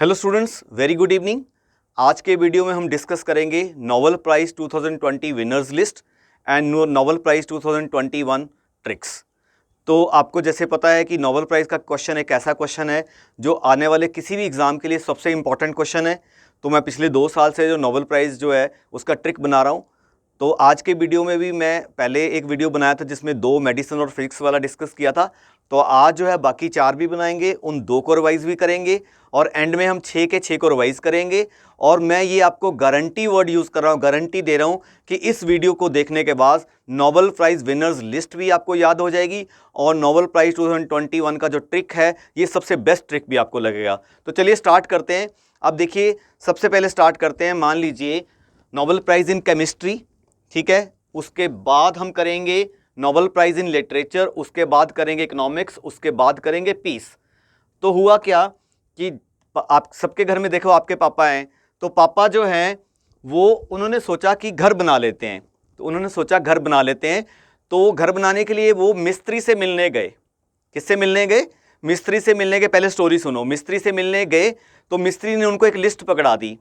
Hello students, very good evening. आज के video में हम डिस्कस करेंगे Nobel prize 2020 winners list and Nobel prize 2021 tricks. तो आपको जैसे पता है कि नोबेल प्राइज़ का क्वेश्चन एक ऐसा क्वेश्चन है जो आने वाले किसी भी एग्ज़ाम के लिए सबसे इंपॉर्टेंट क्वेश्चन है। तो मैं पिछले 2 साल से जो नोबेल प्राइज़ जो है उसका ट्रिक बना रहा हूँ। तो आज के वीडियो में भी मैं पहले एक वीडियो बनाया था जिसमें 2 मेडिसिन और फिजिक्स वाला डिस्कस किया था। तो आज जो है बाकी 4 भी बनाएंगे, उन 2 को रिवाइज़ भी करेंगे और एंड में हम 6 के 6 को रिवाइज़ करेंगे। और मैं ये आपको गारंटी वर्ड यूज़ कर रहा हूँ, गारंटी दे रहा हूँ कि इस वीडियो को देखने के बाद नोबेल प्राइज़ विनर्स लिस्ट भी आपको याद हो जाएगी और नोबेल प्राइज़ 2021 का जो ट्रिक है ये सबसे बेस्ट ट्रिक भी आपको लगेगा। तो चलिए स्टार्ट करते हैं। अब देखिए, सबसे पहले स्टार्ट करते हैं। मान लीजिए नोबेल प्राइज़ इन केमिस्ट्री, ठीक है, उसके बाद हम करेंगे नोबेल प्राइज़ इन लिटरेचर, उसके बाद करेंगे इकोनॉमिक्स, उसके बाद करेंगे पीस। तो हुआ क्या कि आप सबके घर में देखो आपके पापा हैं, तो पापा जो हैं वो उन्होंने सोचा कि घर बना लेते हैं। तो उन्होंने सोचा घर बना लेते हैं, तो घर बनाने के लिए वो मिस्त्री से मिलने गए। किससे मिलने गए? मिस्त्री से मिलने गए। पहले स्टोरी सुनो। मिस्त्री से मिलने गए तो मिस्त्री ने उनको एक लिस्ट पकड़ा दी।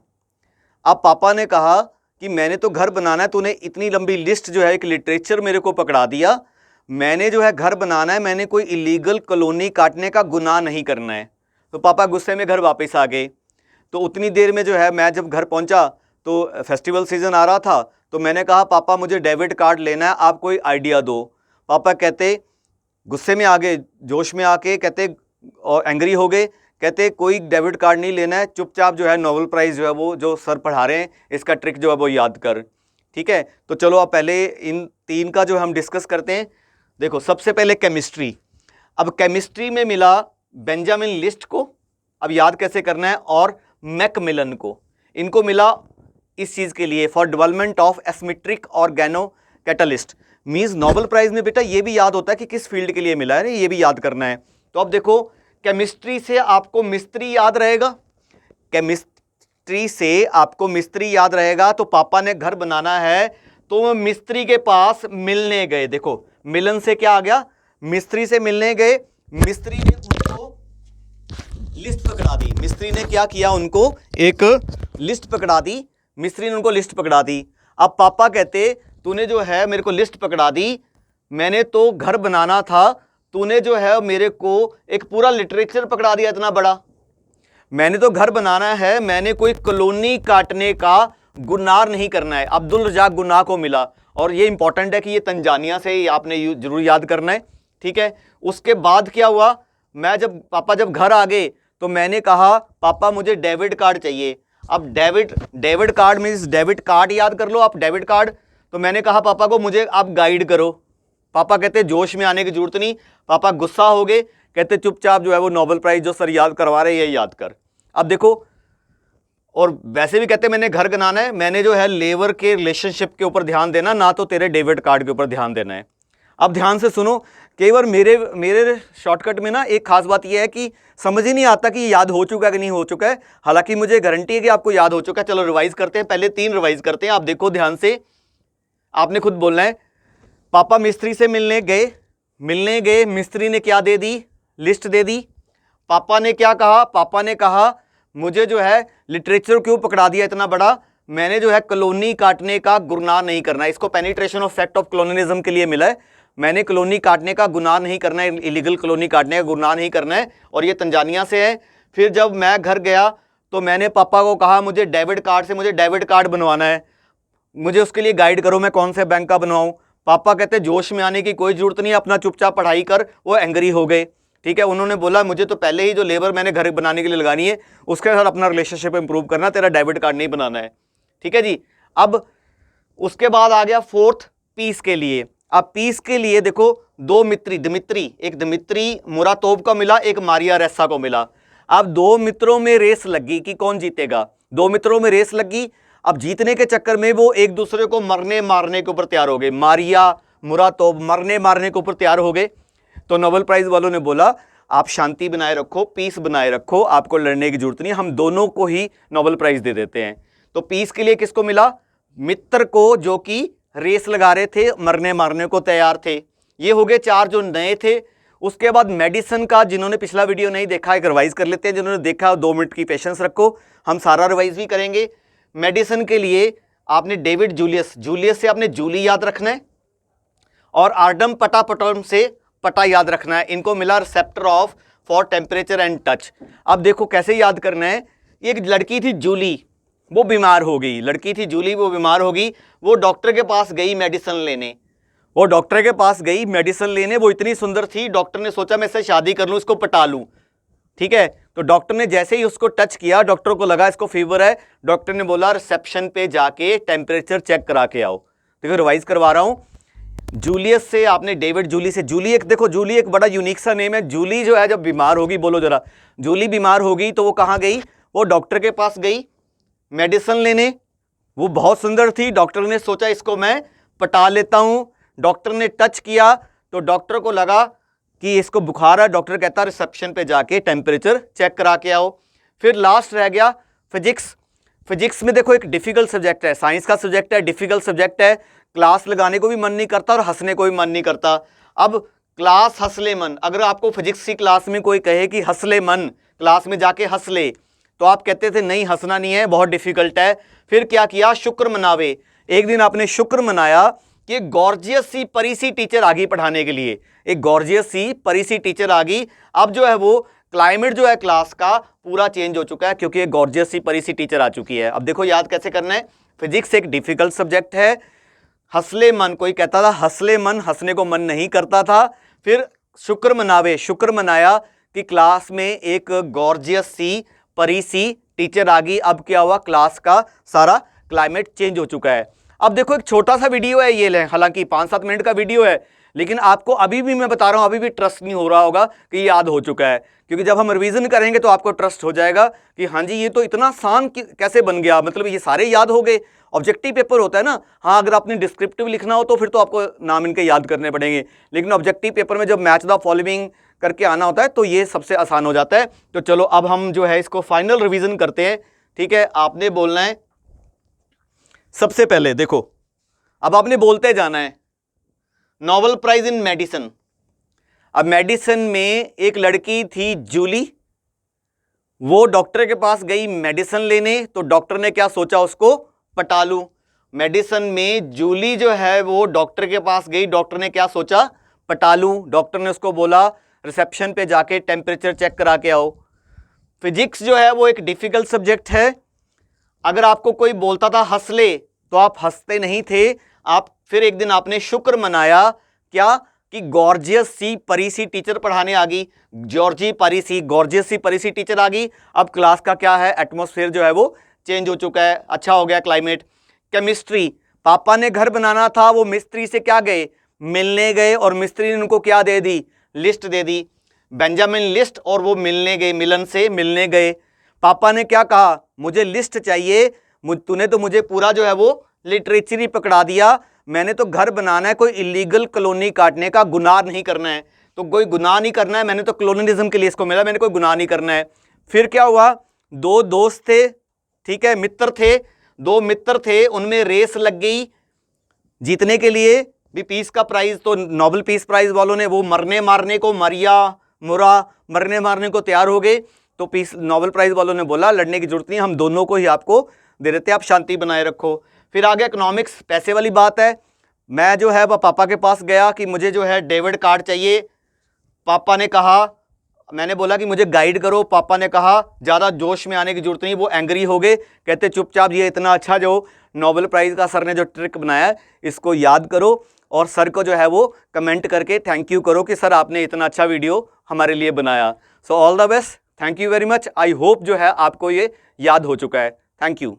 अब पापा ने कहा कि मैंने तो घर बनाना है, तूने इतनी लंबी लिस्ट जो है एक लिटरेचर मेरे को पकड़ा दिया। मैंने जो है घर बनाना है, मैंने कोई इलीगल कॉलोनी काटने का गुनाह नहीं करना है। तो पापा गुस्से में घर वापस आ गए। तो उतनी देर में जो है मैं जब घर पहुंचा तो फेस्टिवल सीजन आ रहा था। तो मैंने कहा पापा मुझे डेबिट कार्ड लेना है, आप कोई आइडिया दो। पापा कहते, गुस्से में आ गए, जोश में आके कहते और एंग्री हो गए, कहते कोई डेबिट कार्ड नहीं लेना है, चुपचाप जो है नोबेल प्राइज़ जो है वो जो सर पढ़ा रहे हैं इसका ट्रिक जो है वो याद कर। ठीक है, तो चलो अब पहले इन 3 का जो हम डिस्कस करते हैं। देखो, सबसे पहले केमिस्ट्री। अब केमिस्ट्री में मिला बेंजामिन लिस्ट को, अब याद कैसे करना है, और मैकमिलन को। इनको मिला इस चीज़ के लिए, for development of asymmetric organo catalyst. Means Nobel Prize में बेटा ये भी याद होता है कि किस फील्ड के लिए मिला है, ये भी याद करना है। तो अब देखो, केमिस्ट्री से आपको मिस्त्री याद रहेगा, केमिस्ट्री से आपको मिस्त्री याद रहेगा। तो पापा ने घर बनाना है तो वो मिस्त्री के पास मिलने गए। देखो, मिलन से क्या आ गया, मिस्त्री से मिलने गए। मिस्त्री ने उनको लिस्ट पकड़ा दी। मिस्त्री ने क्या किया, उनको एक लिस्ट पकड़ा दी। मिस्त्री ने उनको लिस्ट पकड़ा दी। अब पापा कहते तूने जो है मेरे को लिस्ट पकड़ा दी, मैंने तो घर बनाना था, तूने जो है मेरे को एक पूरा लिटरेचर पकड़ा दिया इतना बड़ा। मैंने तो घर बनाना है, मैंने कोई कॉलोनी काटने का गुनाह नहीं करना है। अब्दुल रजाक गुनाह को मिला, और ये इंपॉर्टेंट है कि ये तंजानिया से ही आपने जरूर याद करना है। ठीक है, उसके बाद क्या हुआ, पापा जब घर आ गए तो मैंने कहा पापा मुझे डेबिट कार्ड चाहिए। अब debit card means debit card याद कर लो आप, डेबिट कार्ड। तो मैंने कहा पापा को मुझे आप गाइड करो। पापा कहते जोश में आने की जरूरत नहीं। पापा गुस्सा हो गए, कहते चुपचाप जो है वो नोबेल प्राइज़ जो सर याद करवा रहे हैं ये याद कर। अब देखो, और वैसे भी कहते मैंने घर बनाना है, मैंने जो है लेबर के रिलेशनशिप के ऊपर ध्यान देना, ना तो तेरे डेबिट कार्ड के ऊपर ध्यान देना है। अब ध्यान से सुनो, कई बार मेरे शॉर्टकट में ना एक खास बात यह है कि समझ ही नहीं आता कि याद हो चुका है कि नहीं हो चुका है। हालांकि मुझे गारंटी है कि आपको याद हो चुका है। चलो रिवाइज करते हैं, पहले 3 रिवाइज करते हैं। आप देखो ध्यान से, आपने खुद बोलना है। पापा मिस्त्री से मिलने गए, मिस्त्री ने क्या दे दी, लिस्ट दे दी। पापा ने क्या कहा, पापा ने कहा मुझे जो है लिटरेचर क्यों पकड़ा दिया इतना बड़ा, मैंने जो है कॉलोनी काटने का गुनाह नहीं करना है। इसको penetration of fact of colonialism के लिए मिला है। मैंने कॉलोनी काटने का गुनाह नहीं करना है, इलीगल कॉलोनी काटने का गुनाह नहीं करना है, और ये तंजानिया से है। फिर जब मैं घर गया तो मैंने पापा को कहा मुझे डेबिट कार्ड बनवाना है, मुझे उसके लिए गाइड करो, मैं कौन से बैंक का बनवाऊं। पापा कहते जोश में आने की कोई जरूरत नहीं है, अपना चुपचाप पढ़ाई कर। वो एंग्री हो गए। ठीक है, उन्होंने बोला मुझे तो पहले ही जो लेबर मैंने घर बनाने के लिए लगानी है उसके साथ अपना रिलेशनशिप इंप्रूव करना, तेरा डेबिट कार्ड नहीं बनाना है। ठीक है जी। अब उसके बाद आ गया 4th पीस के लिए। अब पीस के लिए देखो, 2 मित्री, एक दमित्री मुरातोव का मिला, एक मारिया रेसा को मिला। अब 2 मित्रों में रेस लगी कि कौन जीतेगा। 2 मित्रों में रेस लगी। अब जीतने के चक्कर में वो एक दूसरे को मरने मारने के ऊपर तैयार हो गए। मारिया मुरातोव मरने मारने के ऊपर तैयार हो गए। तो नोबेल प्राइज वालों ने बोला आप शांति बनाए रखो, पीस बनाए रखो, आपको लड़ने की जरूरत नहीं, हम दोनों को ही नोबेल प्राइज दे देते हैं। तो पीस के लिए किसको मिला, मित्र को, जो कि रेस लगा रहे थे, मरने मारने को तैयार थे। ये हो गए 4 जो नए थे, उसके बाद मेडिसिन का, जिन्होंने पिछला वीडियो नहीं देखा एक रिवाइज कर लेते हैं, जिन्होंने देखा 2 मिनट की पेशेंस रखो, हम सारा रिवाइज भी करेंगे। मेडिसिन के लिए आपने डेविड जूलियस, जूलियस से आपने जूली याद रखना है और आर्डम पटापटम से पटा याद रखना है। इनको मिला receptor of for temperature and touch. अब देखो कैसे याद करना है। एक लड़की थी जूली, वो बीमार हो गई, लड़की थी जूली, वो बीमार हो गई, वो डॉक्टर के पास गई मेडिसिन लेने, वो डॉक्टर के पास गई मेडिसिन लेने। वो इतनी सुंदर थी, डॉक्टर ने सोचा मैं इससे शादी कर लूं, इसको पटा लूं, ठीक है। तो डॉक्टर ने जैसे ही उसको टच किया, डॉक्टर को लगा इसको फीवर है, डॉक्टर ने बोला रिसेप्शन पे जाके टेम्परेचर चेक करा के आओ। देखो रिवाइज करवा रहा हूं, जूलियस से आपने डेविड, जूली से जूली, एक देखो जूली एक बड़ा यूनिक सा नेम है। जूली जो है जब बीमार होगी, बोलो जरा, जूली बीमार होगी तो वो कहाँ गई, वो डॉक्टर के पास गई मेडिसिन लेने। वो बहुत सुंदर थी, डॉक्टर ने सोचा इसको मैं पटा लेता हूं। डॉक्टर ने टच किया तो डॉक्टर को लगा कि इसको बुखार है, डॉक्टर कहता रिसेप्शन पे जाके टेम्परेचर चेक करा के आओ। फिर लास्ट रह गया फिजिक्स। फिजिक्स में देखो एक डिफिकल्ट सब्जेक्ट है, साइंस का सब्जेक्ट है, डिफिकल्ट सब्जेक्ट है, क्लास लगाने को भी मन नहीं करता और हंसने को भी मन नहीं करता। अब क्लास हंसले मन, अगर आपको फिजिक्स की क्लास में कोई कहे कि हंसले मन, क्लास में जाके हंस ले, तो आप कहते थे नहीं हंसना नहीं है, बहुत डिफिकल्ट है। फिर क्या किया, शुक्र मनावे। एक दिन आपने शुक्र मनाया कि गॉर्जियस सी परी सी टीचर आ गई पढ़ाने के लिए, एक गॉर्जियस सी परी सी टीचर आ गई। अब जो है वो क्लाइमेट जो है क्लास का पूरा चेंज हो चुका है, क्योंकि एक गॉर्जियस सी परी सी टीचर आ चुकी है। अब देखो याद कैसे करना है। फिजिक्स एक डिफिकल्ट सब्जेक्ट है, हंसले मन, कोई कहता था हंसले मन, हंसने को मन नहीं करता था। फिर शुक्र मनावे, शुक्र मनाया कि क्लास में एक गॉर्जियस सी परी सी टीचर आ गई। अब क्या हुआ, क्लास का सारा क्लाइमेट चेंज हो चुका है। अब देखो एक छोटा सा वीडियो है ये, ले हालांकि 5-7 मिनट का वीडियो है, लेकिन आपको अभी भी मैं बता रहा हूं, अभी भी ट्रस्ट नहीं हो रहा होगा कि याद हो चुका है, क्योंकि जब हम रिवीजन करेंगे तो आपको ट्रस्ट हो जाएगा कि हाँ जी ये तो इतना आसान कैसे बन गया, मतलब ये सारे याद हो गए। ऑब्जेक्टिव पेपर होता है ना, हाँ अगर आपने डिस्क्रिप्टिव लिखना हो तो फिर तो आपको नाम इनके याद करने पड़ेंगे, लेकिन ऑब्जेक्टिव पेपर में जब मैच द फॉलोइंग करके आना होता है तो ये सबसे आसान हो जाता है। तो चलो अब हम जो है इसको फाइनल रिवीजन करते हैं, ठीक है। आपने बोलना है सबसे पहले, देखो अब आपने बोलते जाना है नोबेल प्राइज इन मेडिसिन। अब मेडिसिन में एक लड़की थी जूली, वो डॉक्टर के पास गई मेडिसिन लेने, तो डॉक्टर ने क्या सोचा, उसको पटा लूं। मेडिसिन में जूली जो है वो डॉक्टर के पास गई, डॉक्टर ने क्या सोचा, पटा लूं। डॉक्टर ने उसको बोला रिसेप्शन पे जाके टेम्परेचर चेक करा के आओ। फिजिक्स जो है वो एक डिफिकल्ट सब्जेक्ट है, अगर आपको कोई बोलता था हंस ले तो आप हंसते नहीं थे। आप फिर एक दिन आपने शुक्र मनाया, क्या कि गॉर्जियस सी परी सी टीचर पढ़ाने आ गई, जॉर्जी परी सी, गॉर्जियस सी परी सी टीचर आ गई। अब क्लास का क्या है, एटमॉस्फेयर जो है वो चेंज हो चुका है, अच्छा हो गया क्लाइमेट। केमिस्ट्री, पापा ने घर बनाना था, वो मिस्त्री से क्या गए, मिलने गए, और मिस्त्री ने उनको क्या दे दी, लिस्ट दे दी, बेंजामिन लिस्ट, और वो मिलने गए, मिलन से मिलने गए। पापा ने क्या कहा, मुझे लिस्ट चाहिए, तूने तो मुझे पूरा जो है वो लिटरेचर ही पकड़ा दिया, मैंने तो घर बनाना है, कोई इलीगल कॉलोनी काटने का गुनाह नहीं करना है, तो कोई गुनाह नहीं करना है, मैंने तो कॉलोनिज्म के लिए इसको मिला, मैंने कोई गुनाह नहीं करना है। फिर क्या हुआ, 2 दोस्त थे, ठीक है, मित्र थे, 2 मित्र थे, उनमें रेस लग गई जीतने के लिए भी पीस का प्राइज। तो नोबेल पीस प्राइज वालों ने वो मरने मारने को, मरने मारने को तैयार हो गए। तो पीस नोबेल प्राइज वालों ने बोला लड़ने की जरूरत नहीं, हम दोनों को ही आपको दे देते हैं, आप शांति बनाए रखो। फिर आगे इकोनॉमिक्स, पैसे वाली बात है। मैं जो है वह पापा के पास गया कि मुझे जो है डेबिट कार्ड चाहिए। पापा ने कहा, मैंने बोला कि मुझे गाइड करो, पापा ने कहा ज़्यादा जोश में आने की जरूरत नहीं, वो एंग्री हो गए, कहते चुपचाप ये इतना अच्छा जो नोबेल प्राइज़ का सर ने जो ट्रिक बनाया है इसको याद करो, और सर को जो है वो कमेंट करके थैंक यू करो कि सर आपने इतना अच्छा वीडियो हमारे लिए बनाया। So all the best, thank you very much. I hope जो है आपको ये याद हो चुका है। Thank you.